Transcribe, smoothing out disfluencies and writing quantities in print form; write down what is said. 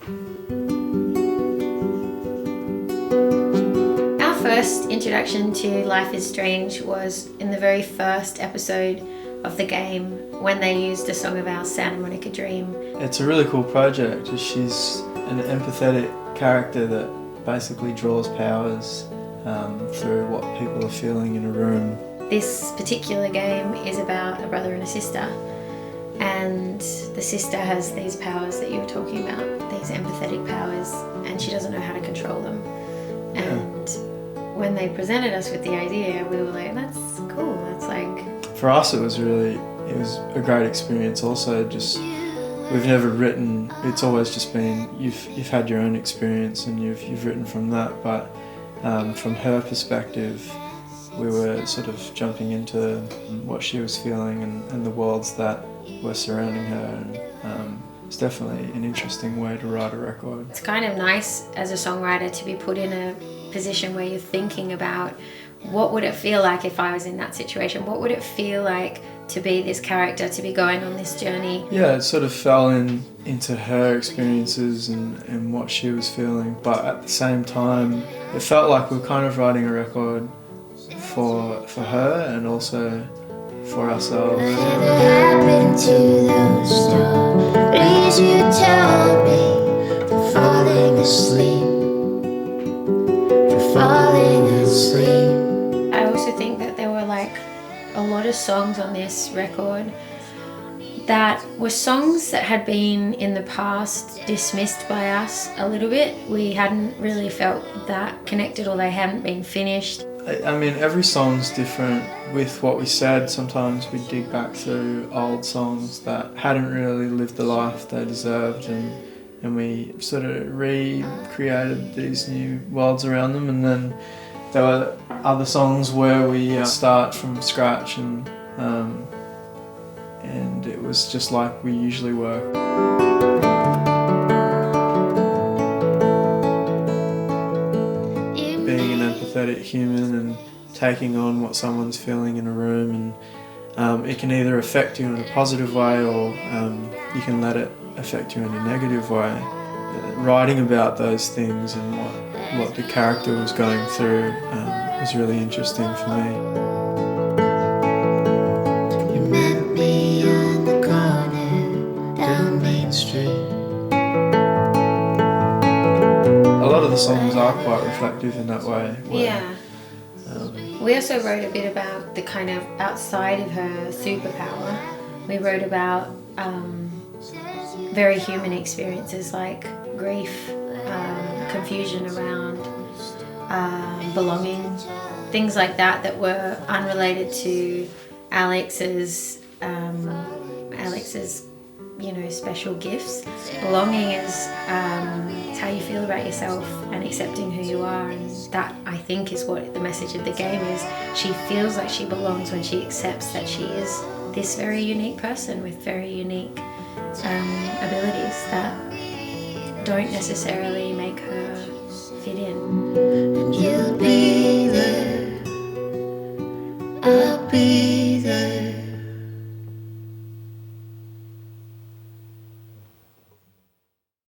Our first introduction to Life is Strange was in the very first episode of the game when they used a song of our Santa Monica Dream. It's a really cool project. She's an empathetic character that basically draws powers through what people are feeling in a room. This particular game is about a brother and a sister, and the sister has these powers that you were talking about, these empathetic powers, and she doesn't know how to control them. And when they presented us with the idea, we were like, that's cool. That's like... For us, it was a great experience also. Just, we've never written, it's always just been, you've had your own experience and you've written from that, but from her perspective, we were sort of jumping into what she was feeling and the worlds that were surrounding her. And it's definitely an interesting way to write a record. It's kind of nice as a songwriter to be put in a position where you're thinking about what would it feel like if I was in that situation? What would it feel like to be this character, to be going on this journey? Yeah, it sort of fell into her experiences and what she was feeling, but at the same time, it felt like we were kind of writing a record for her and also for ourselves. Whatever happened to those stories you told me for falling asleep? I also think that there were like a lot of songs on this record that were songs that had been in the past dismissed by us a little bit. We hadn't really felt that connected, or they hadn't been finished. I mean, every song's different with what we said. Sometimes we dig back through old songs that hadn't really lived the life they deserved, and we sort of recreated these new worlds around them. And then there were other songs where we start from scratch and it was just like we usually work. Being an empathetic human and taking on what someone's feeling in a room, and it can either affect you in a positive way or you can let it affect you in a negative way. Writing about those things and what the character was going through was really interesting for me. You met me on the corner down Main Street. A lot of the songs are quite reflective in that way. Yeah. We also wrote a bit about the kind of outside of her superpower. We wrote about very human experiences like grief, confusion around belonging, things like that were unrelated to Alex's special gifts. Belonging is it's how you feel about yourself and accepting who you are, and that, I think, is what the message of the game is. She feels like she belongs when she accepts that she is this very unique person with very unique abilities that don't necessarily